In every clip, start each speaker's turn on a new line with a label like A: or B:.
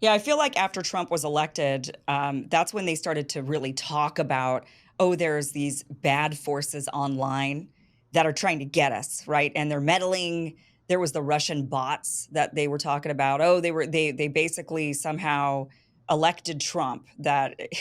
A: Yeah, I feel like after Trump was elected, that's when they started to really talk about, oh, there's these bad forces online that are trying to get us, right? And they're meddling. There was the Russian bots that they were talking about. Oh, they basically somehow elected Trump. That these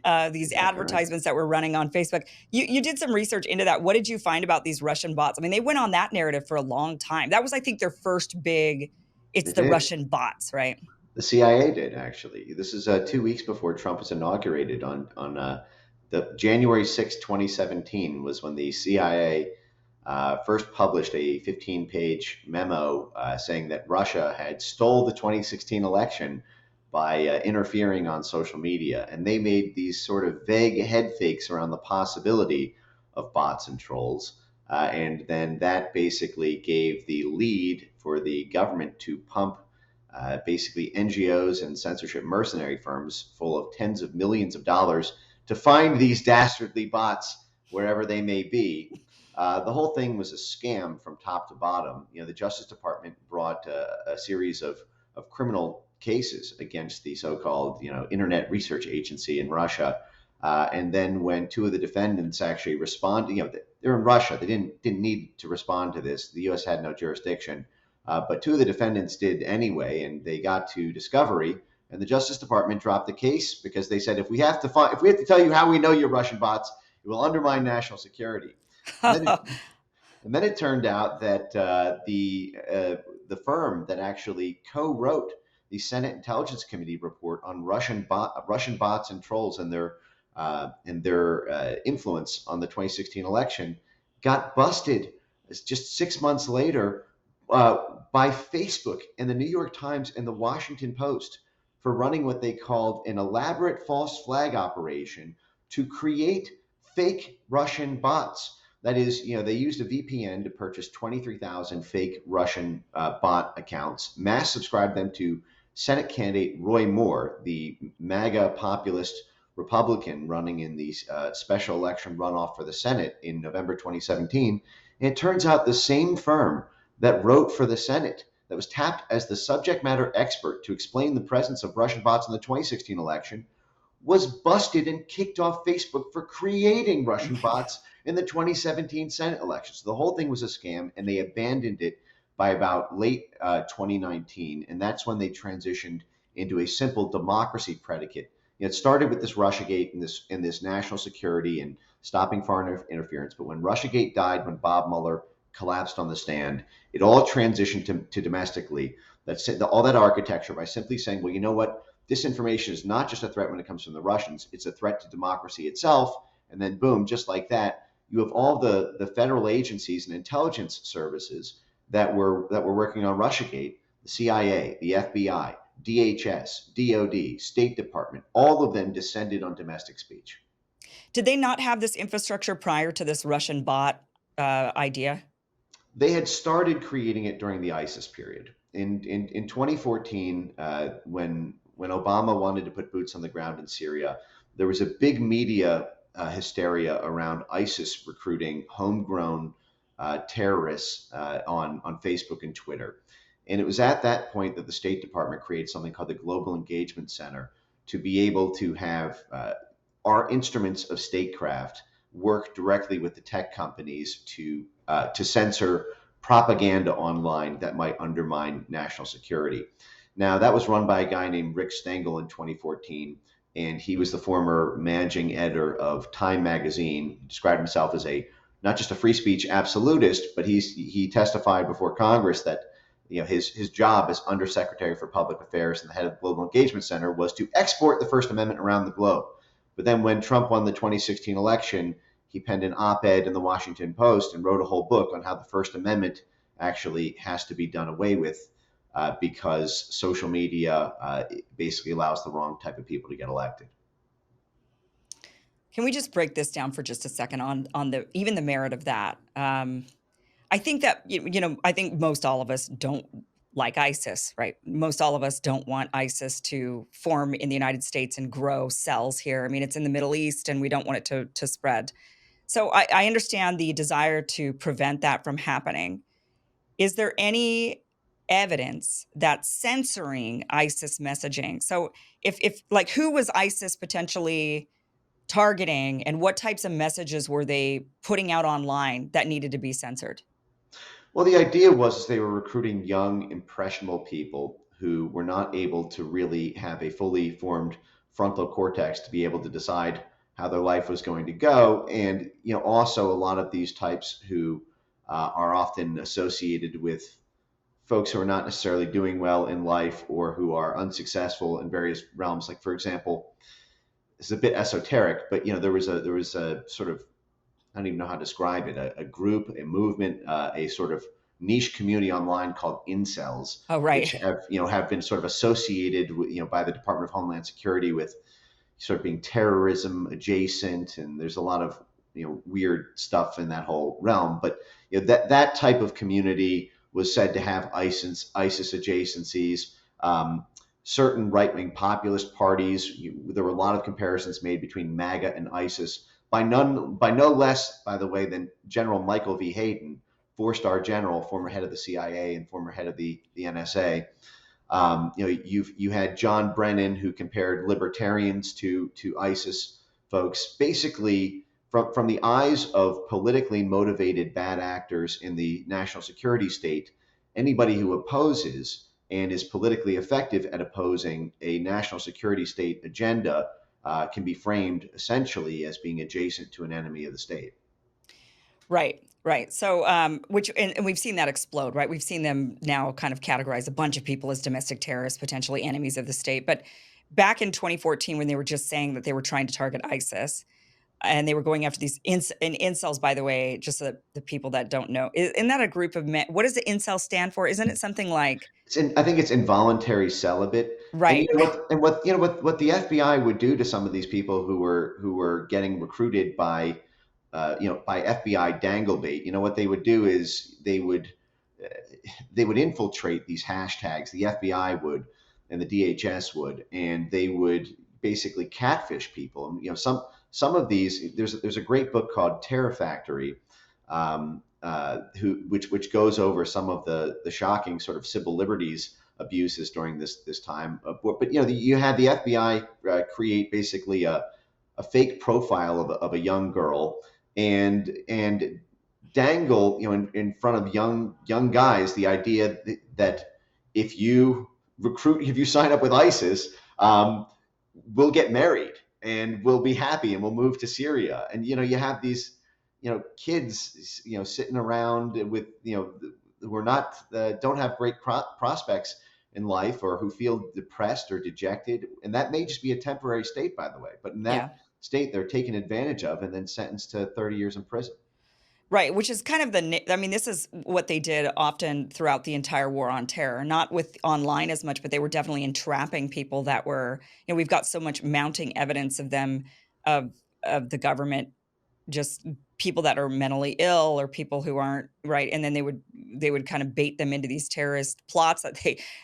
B: Exactly right.
A: advertisements that were running on Facebook. You did some research into that. What did you find about these Russian bots? I mean, they went on that narrative for a long time. That was, I think, their first big.
B: They
A: It's the
B: did.
A: Russian bots, right?
B: The CIA did actually. This is 2 weeks before Trump was inaugurated on the January 6th, 2017 was when the CIA first published a 15-page memo saying that Russia had stole the 2016 election by interfering on social media, and they made these sort of vague head fakes around the possibility of bots and trolls. And then that basically gave the lead for the government to pump basically NGOs and censorship mercenary firms full of tens of millions of dollars to find these dastardly bots wherever they may be. The whole thing was a scam from top to bottom. The Justice Department brought a series of criminal cases against the so-called Internet Research Agency in Russia. And then when two of the defendants actually responded, they're in Russia. They didn't need to respond to this. The U.S. had no jurisdiction. But two of the defendants did anyway, and they got to discovery. And the Justice Department dropped the case because they said if we have to tell you how we know you're Russian bots, it will undermine national security. And then it, and then it turned out that the firm that actually co-wrote the Senate Intelligence Committee report on Russian bots and trolls and their influence on the 2016 election got busted just 6 months later by Facebook and the New York Times and the Washington Post for running what they called an elaborate false flag operation to create fake Russian bots. That is, they used a VPN to purchase 23,000 fake Russian bot accounts, mass subscribed them to Senate candidate Roy Moore, the MAGA populist Republican running in the special election runoff for the Senate in November 2017. And it turns out the same firm that wrote for the Senate, that was tapped as the subject matter expert to explain the presence of Russian bots in the 2016 election, was busted and kicked off Facebook for creating
A: Oh
B: Russian
A: my God.
B: bots in the 2017 Senate election. So the whole thing was a scam, and they abandoned it by about late 2019, and that's when they transitioned into a simple democracy predicate. It started with this RussiaGate and this national security and stopping foreign interference. But when RussiaGate died, when Bob Mueller collapsed on the stand, it all transitioned to domestically. All that architecture by simply saying, well, you know what? Disinformation is not just a threat when it comes from the Russians, it's a threat to democracy itself. And then, boom, just like that, you have all the federal agencies and intelligence services that were working on RussiaGate, the CIA, the FBI, DHS, DOD, State Department, all of them descended on domestic speech.
A: Did they not have this infrastructure prior to this Russian bot idea?
B: They had started creating it during the ISIS period. In 2014, when Obama wanted to put boots on the ground in Syria, there was a big media hysteria around ISIS recruiting homegrown terrorists on Facebook and Twitter. And it was at that point that the State Department created something called the Global Engagement Center to be able to have our instruments of statecraft work directly with the tech companies to censor propaganda online that might undermine national security. Now, that was run by a guy named Rick Stengel in 2014, and he was the former managing editor of Time magazine. He described himself as a not just a free speech absolutist, but he testified before Congress that his job as Undersecretary for Public Affairs and the head of the Global Engagement Center was to export the First Amendment around the globe. But then when Trump won the 2016 election, he penned an op-ed in the Washington Post and wrote a whole book on how the First Amendment actually has to be done away with because social media basically allows the wrong type of people to get elected.
A: Can we just break this down for just a second on the even the merit of that? I think that I think most all of us don't like ISIS, right? Most all of us don't want ISIS to form in the United States and grow cells here. I mean, it's in the Middle East, and we don't want it to spread. So I understand the desire to prevent that from happening. Is there any evidence that's censoring ISIS messaging. So if like who was ISIS potentially targeting and what types of messages were they putting out online that needed to be censored?
B: Well, the idea was they were recruiting young, impressionable people who were not able to really have a fully formed frontal cortex to be able to decide how their life was going to go. And also a lot of these types who are often associated with folks who are not necessarily doing well in life or who are unsuccessful in various realms. Like, for example, this is a bit esoteric, but there was a sort of, I don't even know how to describe it, a group, a movement, a sort of niche community online called incels,
A: Oh,
B: which
A: right.
B: have been sort of associated with, by the Department of Homeland Security with sort of being terrorism adjacent, and there's a lot of weird stuff in that whole realm. But that type of community was said to have ISIS adjacencies. Certain right-wing populist parties. There were a lot of comparisons made between MAGA and ISIS by no less, by the way, than General Michael V. Hayden, four-star general, former head of the CIA and former head of the NSA. You had John Brennan, who compared libertarians to ISIS folks, basically from the eyes of politically motivated bad actors in the national security state. Anybody who opposes and is politically effective at opposing a national security state agenda can be framed essentially as being adjacent to an enemy of the state.
A: Right, right. So, which and we've seen that explode, right? We've seen them now kind of categorize a bunch of people as domestic terrorists, potentially enemies of the state. But back in 2014, when they were just saying that they were trying to target ISIS and they were going after these and incels, by the way, just so that the people that don't know, isn't that a group of men? What does the incel stand for? Isn't it something like,
B: I think it's involuntary celibate. And
A: right,
B: what the FBI would do to some of these people who were getting recruited by FBI dangle bait. What they would do is uh, they would infiltrate these hashtags. The FBI would, and the DHS would, and they would basically catfish people. And some of these, there's a great book called Terror Factory, which goes over some of the shocking sort of civil liberties abuses during this time. But you had the FBI create basically a fake profile of a young girl and dangle in front of young guys the idea that if you if you sign up with ISIS, we'll get married and we'll be happy and we'll move to Syria. And you have these kids sitting around with who are not don't have great prospects in life, or who feel depressed or dejected, and that may just be a temporary state, by the way. But in
A: yeah.
B: that state, they're taken advantage of and then sentenced to 30 years in prison.
A: Right, which is kind of I mean, this is what they did often throughout the entire war on terror, not with online as much, but they were definitely entrapping people that were, we've got so much mounting evidence of them, of the government, just people that are mentally ill or people who aren't right, and then they would kind of bait them into these terrorist plots that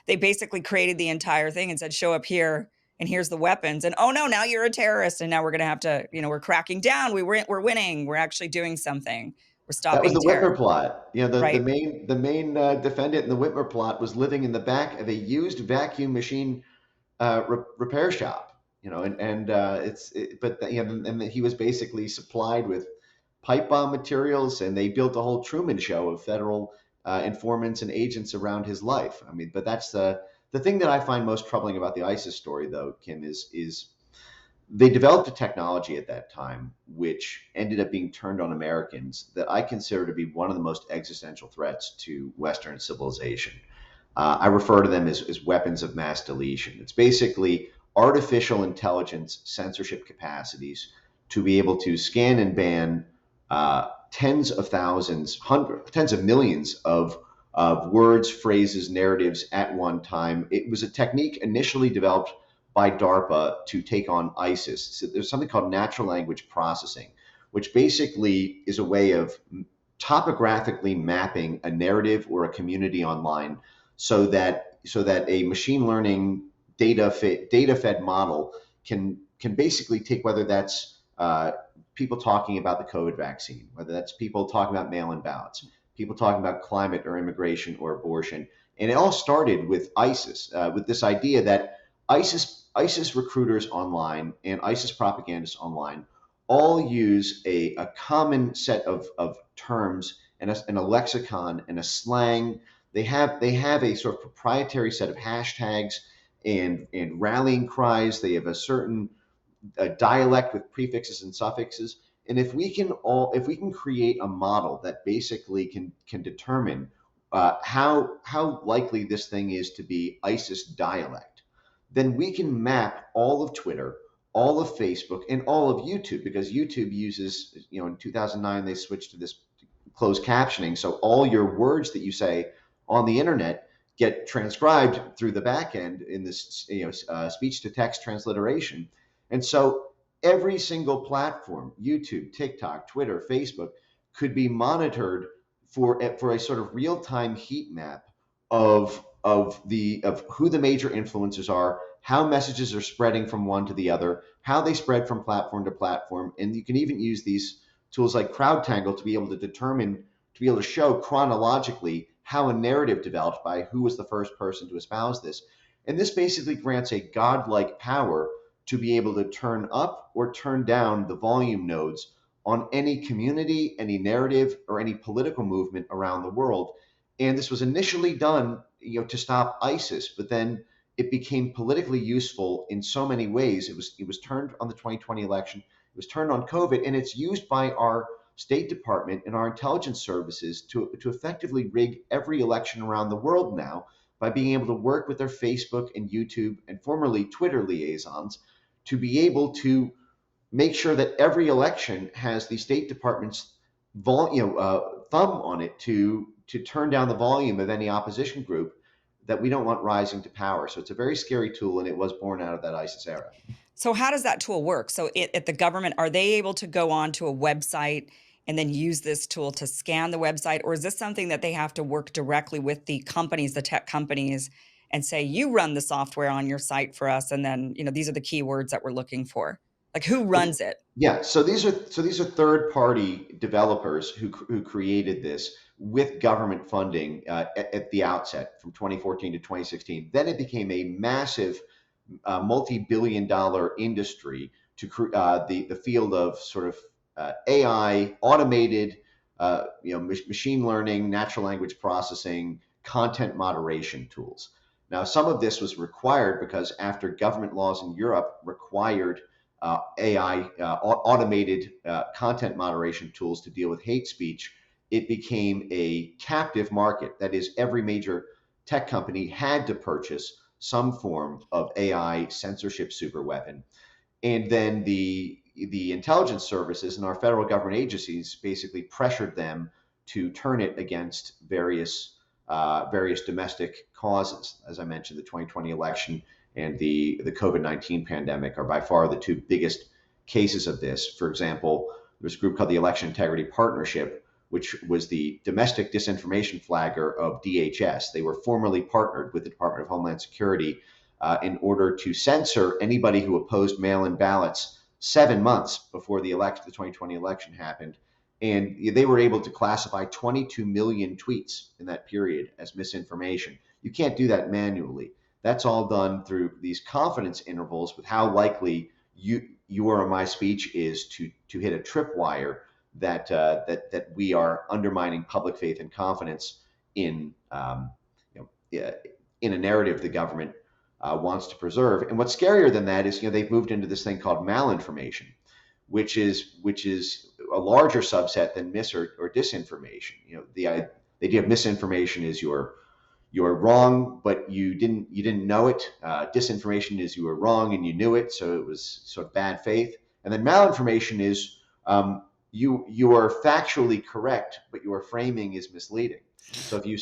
A: they basically created the entire thing and said, "Show up here, and here's the weapons, and oh no, now you're a terrorist, and now we're gonna have to, we're cracking down. We're winning. We're actually doing something. We're
B: That was
A: stopping
B: the Whitmer
A: terror."
B: plot. The
A: Right?
B: main defendant in the Whitmer plot was living in the back of a used vacuum machine repair shop. But and he was basically supplied with pipe bomb materials, and they built a whole Truman Show of federal informants and agents around his life. I mean, but that's the thing that I find most troubling about the ISIS story, though, Kim, is they developed a technology at that time which ended up being turned on Americans that I consider to be one of the most existential threats to Western civilization. I refer to them as weapons of mass deletion. It's basically artificial intelligence censorship capacities to be able to scan and ban tens of thousands, tens of millions of words, phrases, narratives at one time. It was a technique initially developed by DARPA to take on ISIS. So there's something called natural language processing, which basically is a way of topographically mapping a narrative or a community online so that a machine learning data fed model can basically take, whether that's people talking about the COVID vaccine, whether that's people talking about mail-in ballots, people talking about climate or immigration or abortion, And it all started with ISIS, with this idea that ISIS recruiters online and ISIS propagandists online all use a common set of terms and a lexicon and a slang. They have a sort of proprietary set of hashtags and rallying cries. They have a certain dialect with prefixes and suffixes. And if we can create a model that basically can determine how likely this thing is to be ISIS dialect, then we can map all of Twitter, all of Facebook, and all of YouTube, because YouTube uses, in 2009 they switched to this closed captioning, so all your words that you say on the internet get transcribed through the back end in this speech to text transliteration. And so every single platform, YouTube, TikTok, Twitter, Facebook, could be monitored for a sort of real-time heat map of who the major influencers are, how messages are spreading from one to the other, how they spread from platform to platform. And you can even use these tools like CrowdTangle to be able to determine, to be able to show chronologically how a narrative developed by who was the first person to espouse this. And this basically grants a godlike power to be able to turn up or turn down the volume nodes on any community, any narrative, or any political movement around the world. And this was initially done, to stop ISIS, but then it became politically useful in so many ways. It was turned on the 2020 election. It was turned on COVID, and it's used by our State Department and our intelligence services to effectively rig every election around the world now, by being able to work with their Facebook and YouTube and formerly Twitter liaisons to be able to make sure that every election has the State Department's thumb on it to turn down the volume of any opposition group that we don't want rising to power. So it's a very scary tool, and it was born out of that ISIS era.
A: So how does that tool work? So at the government, are they able to go on to a website and then use this tool to scan the website? Or is this something that they have to work directly with the companies, the tech companies, and say, you run the software on your site for us, and then, these are the keywords that we're looking for? Like, who runs it?
B: Yeah, so these are third-party developers who created this with government funding at the outset from 2014 to 2016. Then it became a massive multi-billion-dollar industry to the field of sort of AI, automated, machine learning, natural language processing, content moderation tools. Now, some of this was required because after government laws in Europe required AI, automated content moderation tools to deal with hate speech, it became a captive market. That is, every major tech company had to purchase some form of AI censorship superweapon. And then the intelligence services and our federal government agencies basically pressured them to turn it against various domestic causes. As I mentioned, the 2020 election and the COVID-19 pandemic are by far the two biggest cases of this. For example, there's a group called the Election Integrity Partnership, which was the domestic disinformation flagger of DHS. They were formerly partnered with the Department of Homeland Security in order to censor anybody who opposed mail-in ballots 7 months before the 2020 election happened. And they were able to classify 22 million tweets in that period as misinformation. You can't do that manually. That's all done through these confidence intervals with how likely your or my speech is to hit a tripwire that we are undermining public faith and confidence in in a narrative the government wants to preserve. And what's scarier than that is they've moved into this thing called malinformation, which is a larger subset than mis or disinformation. The idea of misinformation is you're wrong, but you didn't know it. Disinformation is you were wrong and you knew it, so it was sort of bad faith. And then malinformation is you are factually correct, but your framing is misleading. So if you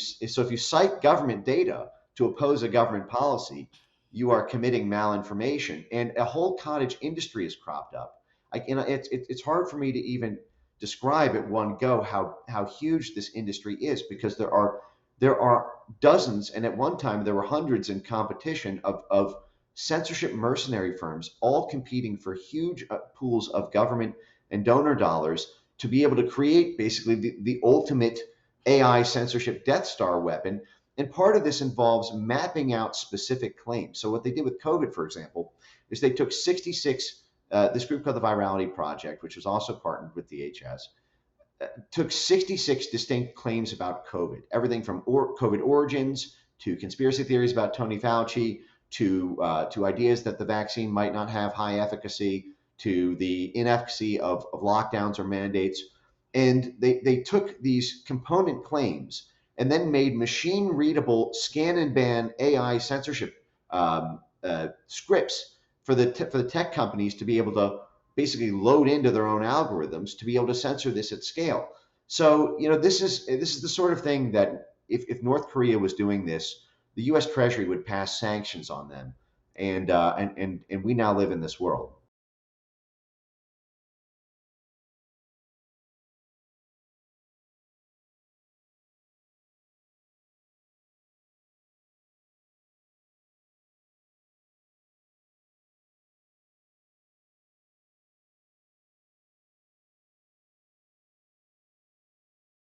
B: cite government data to oppose a government policy, you are committing malinformation, and a whole cottage industry has cropped up. It's hard for me to even describe at one go how huge this industry is, because there are dozens, and at one time there were hundreds in competition of censorship mercenary firms, all competing for huge pools of government and donor dollars to be able to create basically the ultimate AI censorship Death Star weapon. And part of this involves mapping out specific claims. So what they did with COVID, for example, is they took 66, this group called the Virality Project, which was also partnered with DHS, took 66 distinct claims about COVID, everything from COVID origins to conspiracy theories about Tony Fauci to ideas that the vaccine might not have high efficacy to the inefficacy of lockdowns or mandates. And they took these component claims and then made machine readable scan and ban AI censorship scripts for the tech companies to be able to basically load into their own algorithms to be able to censor this at scale. So, this is the sort of thing that if North Korea was doing this, the U.S. Treasury would pass sanctions on them, and we now live in this world.